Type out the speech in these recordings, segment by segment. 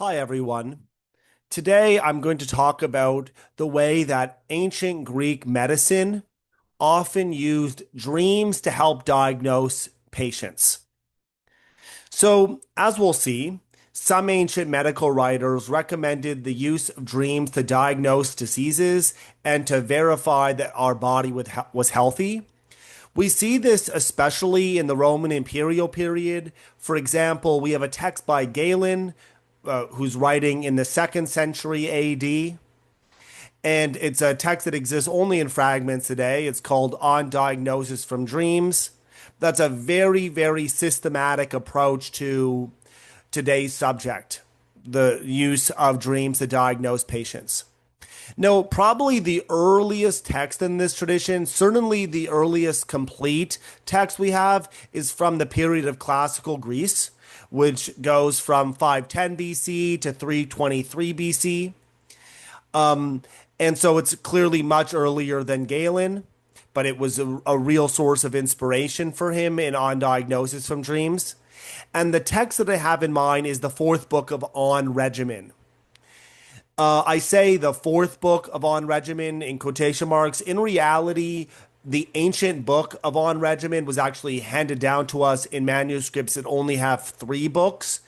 Hi, everyone. Today I'm going to talk about the way that ancient Greek medicine often used dreams to help diagnose patients. So, as we'll see, some ancient medical writers recommended the use of dreams to diagnose diseases and to verify that our body was healthy. We see this especially in the Roman imperial period. For example, we have a text by Galen, who's writing in the second century AD. And it's a text that exists only in fragments today. It's called On Diagnosis from Dreams. That's a very, very systematic approach to today's subject, the use of dreams to diagnose patients. No, probably the earliest text in this tradition, certainly the earliest complete text we have, is from the period of classical Greece, which goes from 510 BC to 323 BC. And so it's clearly much earlier than Galen, but it was a real source of inspiration for him in On Diagnosis from Dreams. And the text that I have in mind is the fourth book of On Regimen. I say the fourth book of On Regimen in quotation marks. In reality, the ancient book of On Regimen was actually handed down to us in manuscripts that only have three books.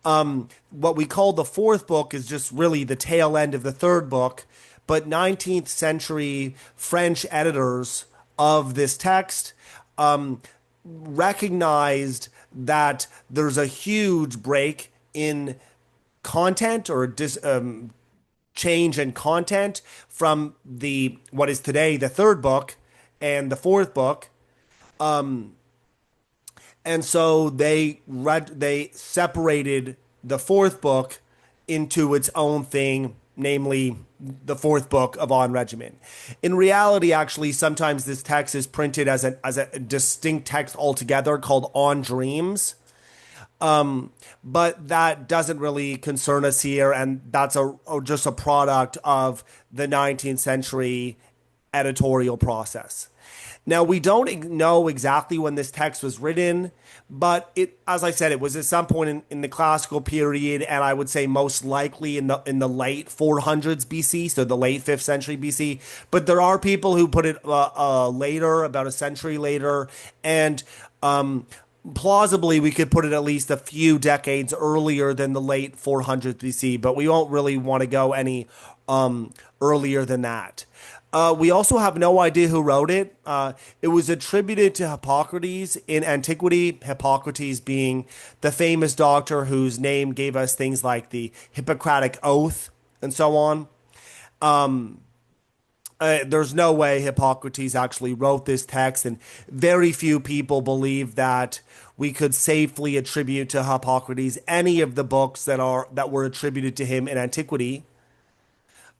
What we call the fourth book is just really the tail end of the third book, but 19th century French editors of this text recognized that there's a huge break in content or change in content from the what is today the third book and the fourth book. And so they separated the fourth book into its own thing, namely the fourth book of On Regimen. In reality, actually, sometimes this text is printed as a distinct text altogether called On Dreams. But that doesn't really concern us here, and that's just a product of the 19th century editorial process. Now, we don't know exactly when this text was written, but as I said, it was at some point in the classical period, and I would say most likely in the late 400s BC, so the late 5th century BC. But there are people who put it later, about a century later, and plausibly we could put it at least a few decades earlier than the late 400s BC, but we won't really want to go any earlier than that. We also have no idea who wrote it. It was attributed to Hippocrates in antiquity, Hippocrates being the famous doctor whose name gave us things like the Hippocratic Oath and so on. There's no way Hippocrates actually wrote this text, and very few people believe that we could safely attribute to Hippocrates any of the books that were attributed to him in antiquity.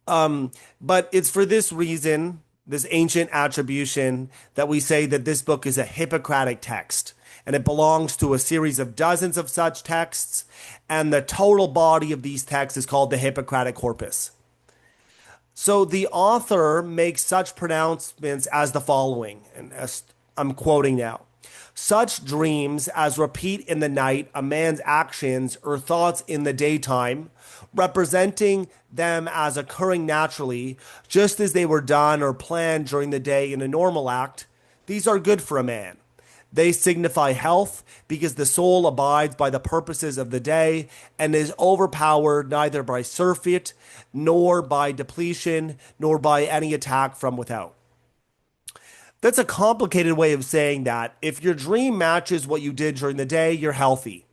But it's for this reason, this ancient attribution, that we say that this book is a Hippocratic text, and it belongs to a series of dozens of such texts, and the total body of these texts is called the Hippocratic corpus. So the author makes such pronouncements as the following, and as I'm quoting now. Such dreams as repeat in the night a man's actions or thoughts in the daytime, representing them as occurring naturally, just as they were done or planned during the day in a normal act, these are good for a man. They signify health because the soul abides by the purposes of the day and is overpowered neither by surfeit, nor by depletion, nor by any attack from without. That's a complicated way of saying that if your dream matches what you did during the day, you're healthy.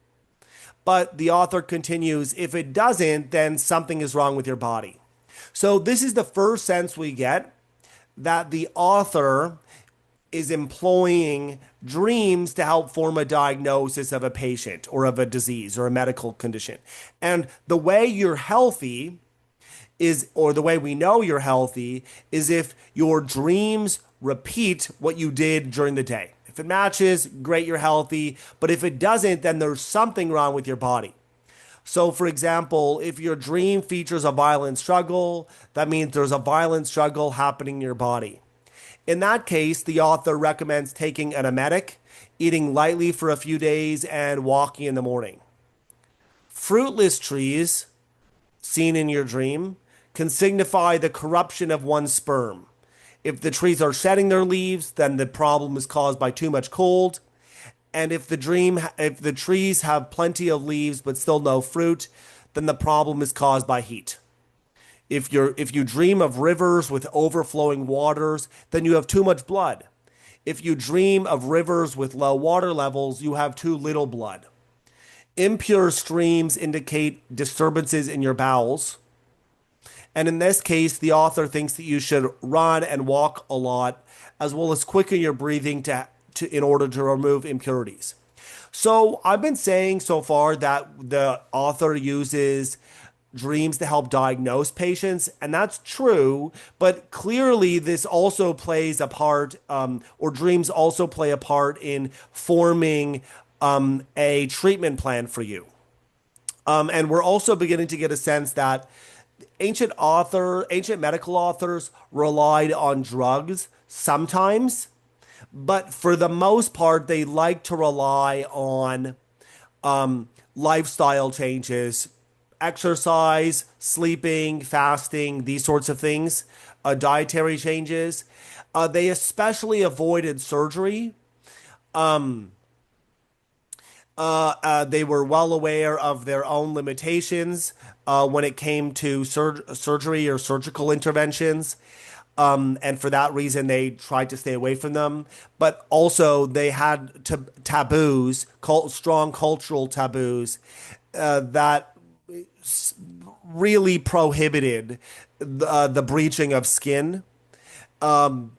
But the author continues, if it doesn't, then something is wrong with your body. So this is the first sense we get that the author is employing dreams to help form a diagnosis of a patient or of a disease or a medical condition. And the way you're healthy is, or the way we know you're healthy, is if your dreams repeat what you did during the day. If it matches, great, you're healthy. But if it doesn't, then there's something wrong with your body. So, for example, if your dream features a violent struggle, that means there's a violent struggle happening in your body. In that case, the author recommends taking an emetic, eating lightly for a few days, and walking in the morning. Fruitless trees seen in your dream can signify the corruption of one's sperm. If the trees are shedding their leaves, then the problem is caused by too much cold. And if the trees have plenty of leaves but still no fruit, then the problem is caused by heat. If you dream of rivers with overflowing waters, then you have too much blood. If you dream of rivers with low water levels, you have too little blood. Impure streams indicate disturbances in your bowels. And in this case, the author thinks that you should run and walk a lot, as well as quicken your breathing in order to remove impurities. So I've been saying so far that the author uses dreams to help diagnose patients, and that's true. But clearly, this also plays a part, or dreams also play a part in forming a treatment plan for you. And we're also beginning to get a sense that ancient medical authors relied on drugs sometimes, but for the most part, they like to rely on lifestyle changes, exercise, sleeping, fasting, these sorts of things, dietary changes. They especially avoided surgery. They were well aware of their own limitations when it came to surgery or surgical interventions. And for that reason, they tried to stay away from them. But also, they had taboos, strong cultural taboos that really prohibited the breaching of skin. And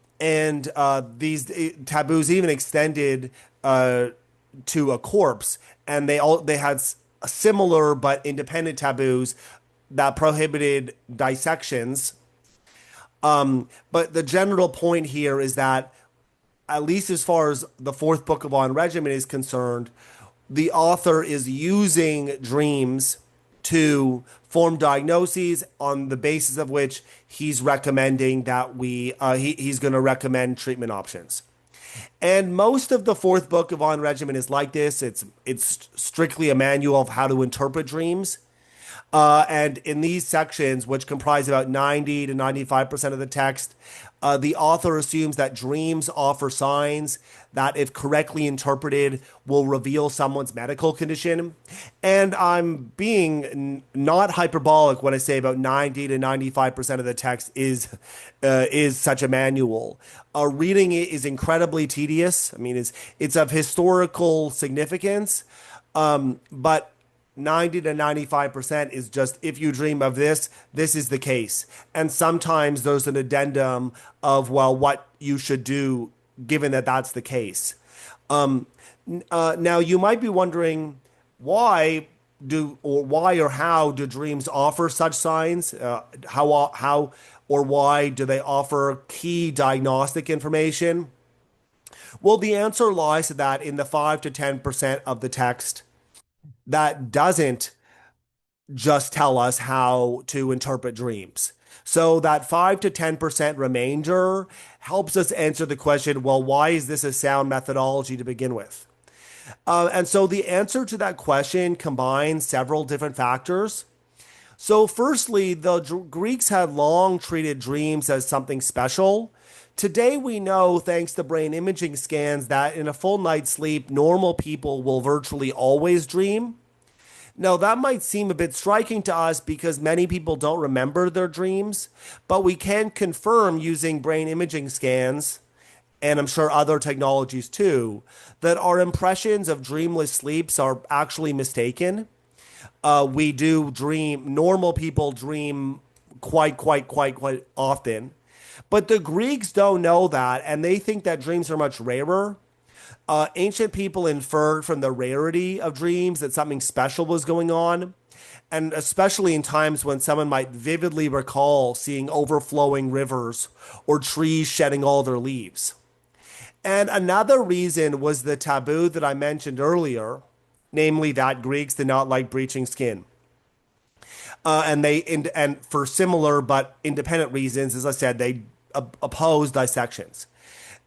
these taboos even extended to a corpse, and they had similar but independent taboos that prohibited dissections. But the general point here is that, at least as far as the fourth book of On Regimen is concerned, the author is using dreams to form diagnoses on the basis of which he's recommending that he's going to recommend treatment options. And most of the fourth book of On Regimen is like this. It's strictly a manual of how to interpret dreams. And in these sections, which comprise about 90 to 95% of the text, the author assumes that dreams offer signs that, if correctly interpreted, will reveal someone's medical condition. And I'm being not hyperbolic when I say about 90 to 95% of the text is such a manual. Reading it is incredibly tedious. I mean, it's of historical significance, but 90 to 95% is just, if you dream of this, this is the case. And sometimes there's an addendum of, well, what you should do given that that's the case. Now, you might be wondering why or how do dreams offer such signs? How or why do they offer key diagnostic information? Well, the answer lies to that in the 5 to 10% of the text that doesn't just tell us how to interpret dreams. So that 5 to 10% remainder helps us answer the question, well, why is this a sound methodology to begin with? And so the answer to that question combines several different factors. So firstly, the Greeks had long treated dreams as something special. Today we know, thanks to brain imaging scans, that in a full night's sleep, normal people will virtually always dream. Now, that might seem a bit striking to us because many people don't remember their dreams, but we can confirm using brain imaging scans, and I'm sure other technologies too, that our impressions of dreamless sleeps are actually mistaken. We do dream, normal people dream quite often. But the Greeks don't know that, and they think that dreams are much rarer. Ancient people inferred from the rarity of dreams that something special was going on, and especially in times when someone might vividly recall seeing overflowing rivers or trees shedding all their leaves. And another reason was the taboo that I mentioned earlier, namely that Greeks did not like breaching skin. And for similar but independent reasons, as I said, they opposed dissections.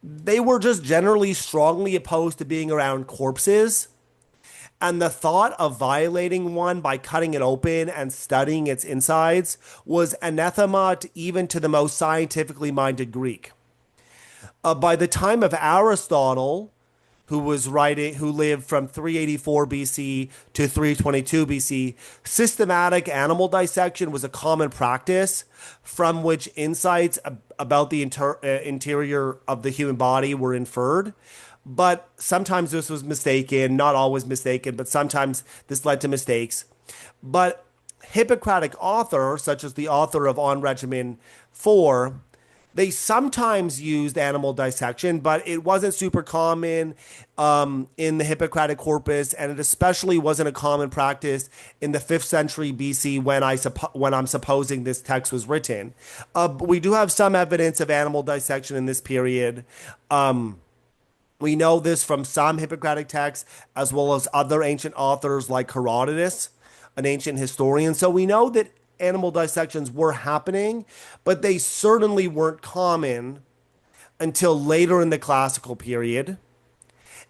They were just generally strongly opposed to being around corpses. And the thought of violating one by cutting it open and studying its insides was anathema even to the most scientifically minded Greek. By the time of Aristotle, who lived from 384 BC to 322 BC, systematic animal dissection was a common practice from which insights about the interior of the human body were inferred. But sometimes this was mistaken, not always mistaken, but sometimes this led to mistakes. But Hippocratic authors, such as the author of On Regimen IV, they sometimes used animal dissection, but it wasn't super common in the Hippocratic corpus, and it especially wasn't a common practice in the 5th century BC when I'm supposing this text was written. But we do have some evidence of animal dissection in this period. We know this from some Hippocratic texts as well as other ancient authors like Herodotus, an ancient historian. So we know that animal dissections were happening, but they certainly weren't common until later in the classical period.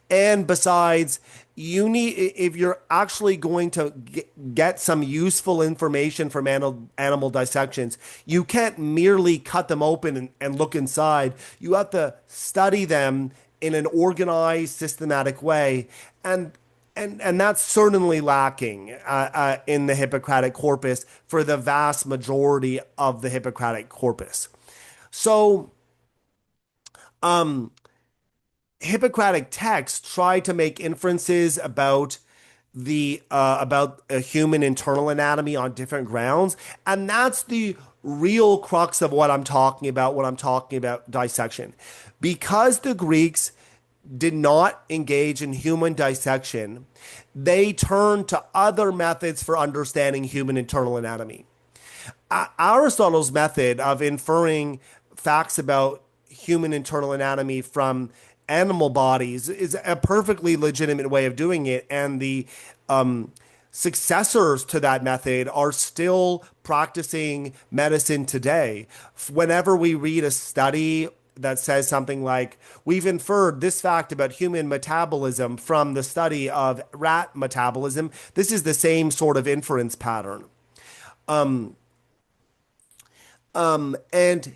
And besides, if you're actually going to get some useful information from animal dissections, you can't merely cut them open and look inside. You have to study them in an organized, systematic way. And that's certainly lacking in the Hippocratic corpus for the vast majority of the Hippocratic corpus. So, Hippocratic texts try to make inferences about a human internal anatomy on different grounds, and that's the real crux of what I'm talking about when I'm talking about dissection. Because the Greeks did not engage in human dissection, they turned to other methods for understanding human internal anatomy. Aristotle's method of inferring facts about human internal anatomy from animal bodies is a perfectly legitimate way of doing it, and the successors to that method are still practicing medicine today. Whenever we read a study that says something like, we've inferred this fact about human metabolism from the study of rat metabolism, this is the same sort of inference pattern. And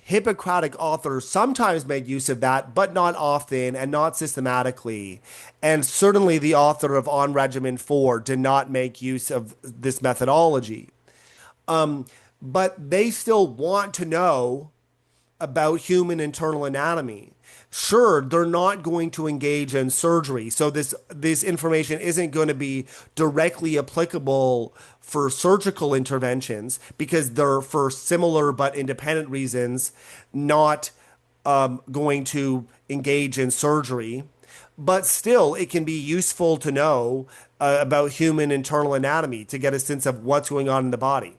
Hippocratic authors sometimes made use of that, but not often and not systematically. And certainly the author of On Regimen IV did not make use of this methodology. But they still want to know about human internal anatomy. Sure, they're not going to engage in surgery, so this information isn't going to be directly applicable for surgical interventions because they're for similar but independent reasons not going to engage in surgery. But still, it can be useful to know about human internal anatomy to get a sense of what's going on in the body.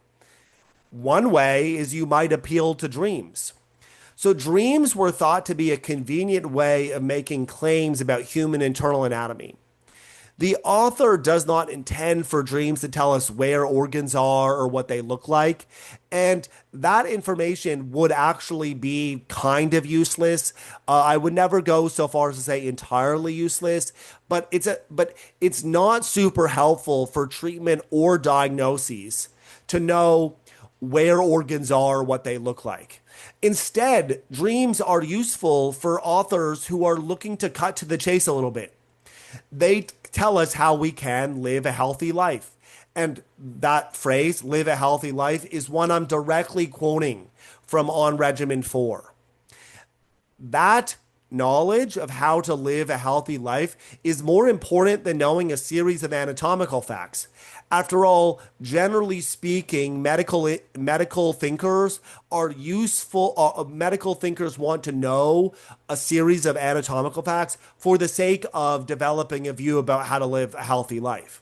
One way is you might appeal to dreams. So dreams were thought to be a convenient way of making claims about human internal anatomy. The author does not intend for dreams to tell us where organs are or what they look like, and that information would actually be kind of useless. I would never go so far as to say entirely useless, but it's not super helpful for treatment or diagnoses to know where organs are, what they look like. Instead, dreams are useful for authors who are looking to cut to the chase a little bit. They tell us how we can live a healthy life. And that phrase, live a healthy life, is one I'm directly quoting from On Regimen IV. That knowledge of how to live a healthy life is more important than knowing a series of anatomical facts. After all, generally speaking, medical thinkers are useful. Medical thinkers want to know a series of anatomical facts for the sake of developing a view about how to live a healthy life.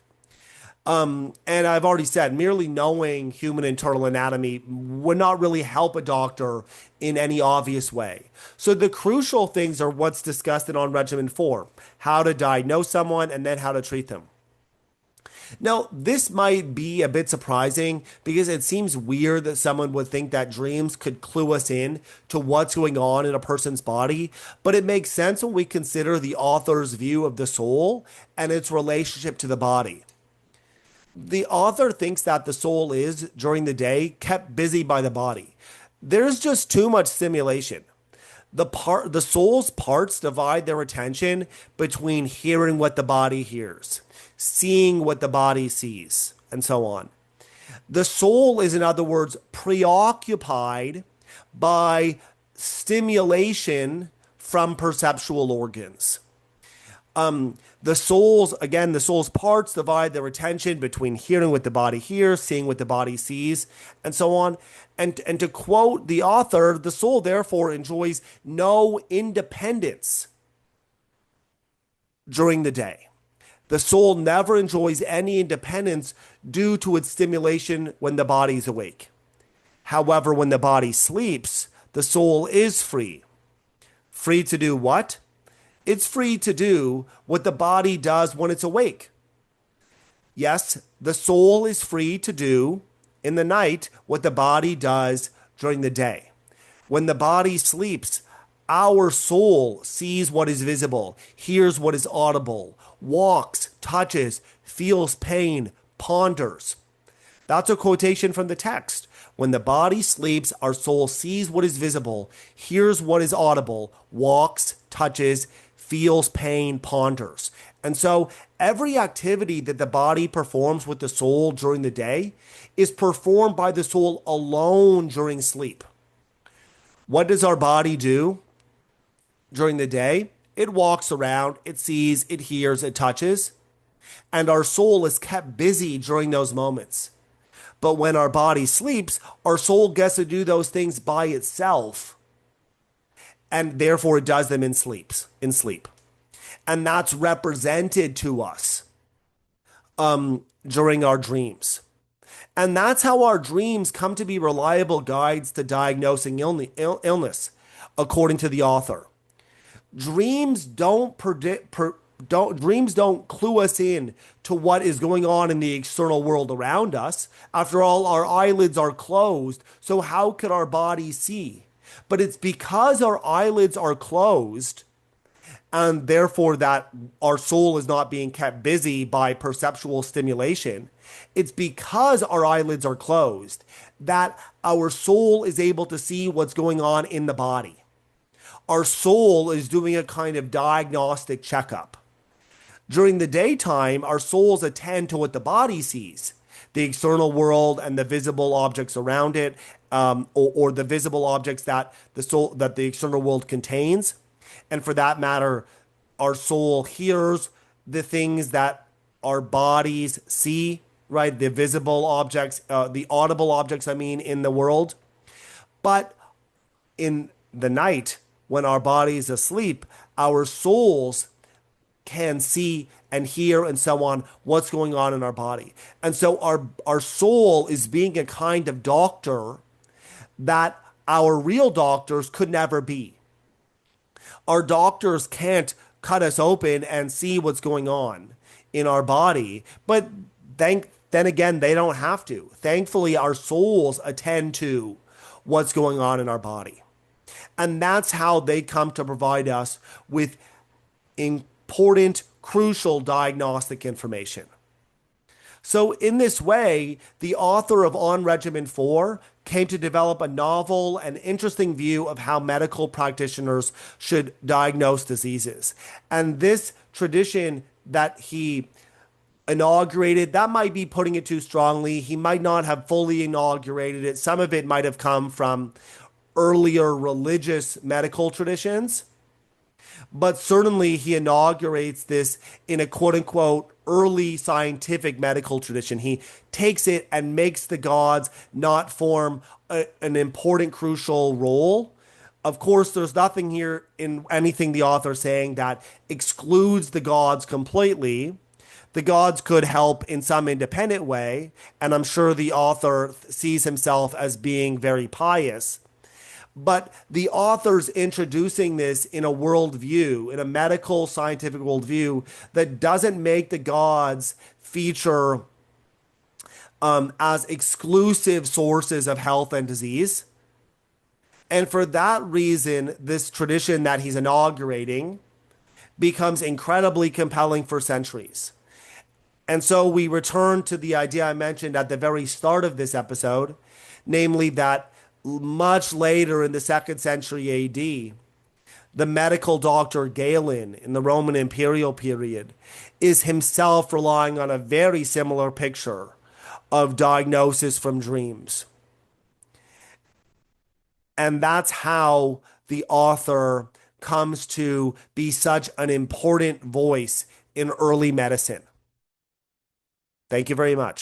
And I've already said, merely knowing human internal anatomy would not really help a doctor in any obvious way. So the crucial things are what's discussed in On Regimen IV, how to diagnose someone and then how to treat them. Now, this might be a bit surprising because it seems weird that someone would think that dreams could clue us in to what's going on in a person's body, but it makes sense when we consider the author's view of the soul and its relationship to the body. The author thinks that the soul is, during the day, kept busy by the body. There's just too much stimulation. The soul's parts divide their attention between hearing what the body hears, seeing what the body sees, and so on. The soul is, in other words, preoccupied by stimulation from perceptual organs. The soul's parts divide their attention between hearing what the body hears, seeing what the body sees, and so on. And to quote the author, the soul therefore enjoys no independence during the day. The soul never enjoys any independence due to its stimulation when the body is awake. However, when the body sleeps, the soul is free. Free to do what? It's free to do what the body does when it's awake. Yes, the soul is free to do in the night what the body does during the day. When the body sleeps, our soul sees what is visible, hears what is audible, walks, touches, feels pain, ponders. That's a quotation from the text. When the body sleeps, our soul sees what is visible, hears what is audible, walks, touches, feels pain, ponders. And so every activity that the body performs with the soul during the day is performed by the soul alone during sleep. What does our body do during the day? It walks around, it sees, it hears, it touches, and our soul is kept busy during those moments. But when our body sleeps, our soul gets to do those things by itself, and therefore it does them in sleep. And that's represented to us during our dreams. And that's how our dreams come to be reliable guides to diagnosing illness, according to the author. Dreams don't dreams don't clue us in to what is going on in the external world around us. After all, our eyelids are closed, so how could our body see? But it's because our eyelids are closed and therefore that our soul is not being kept busy by perceptual stimulation. It's because our eyelids are closed that our soul is able to see what's going on in the body. Our soul is doing a kind of diagnostic checkup. During the daytime, our souls attend to what the body sees, the external world and the visible objects around it, or the visible objects that the external world contains. And for that matter, our soul hears the things that our bodies see, right? The visible objects, the audible objects, in the world. But in the night, when our body is asleep, our souls can see and hear and so on what's going on in our body. And so our soul is being a kind of doctor that our real doctors could never be. Our doctors can't cut us open and see what's going on in our body, but then again, they don't have to. Thankfully, our souls attend to what's going on in our body. And that's how they come to provide us with important, crucial diagnostic information. So in this way, the author of On Regimen IV came to develop a novel and interesting view of how medical practitioners should diagnose diseases. And this tradition that he inaugurated, that might be putting it too strongly. He might not have fully inaugurated it. Some of it might have come from earlier religious medical traditions. But certainly he inaugurates this in a quote unquote early scientific medical tradition. He takes it and makes the gods not form an important, crucial role. Of course, there's nothing here in anything the author is saying that excludes the gods completely. The gods could help in some independent way, and I'm sure the author sees himself as being very pious. But the author's introducing this in a worldview, in a medical scientific worldview, that doesn't make the gods feature as exclusive sources of health and disease. And for that reason, this tradition that he's inaugurating becomes incredibly compelling for centuries. And so we return to the idea I mentioned at the very start of this episode, namely that much later in the second century AD, the medical doctor Galen in the Roman imperial period is himself relying on a very similar picture of diagnosis from dreams. And that's how the author comes to be such an important voice in early medicine. Thank you very much.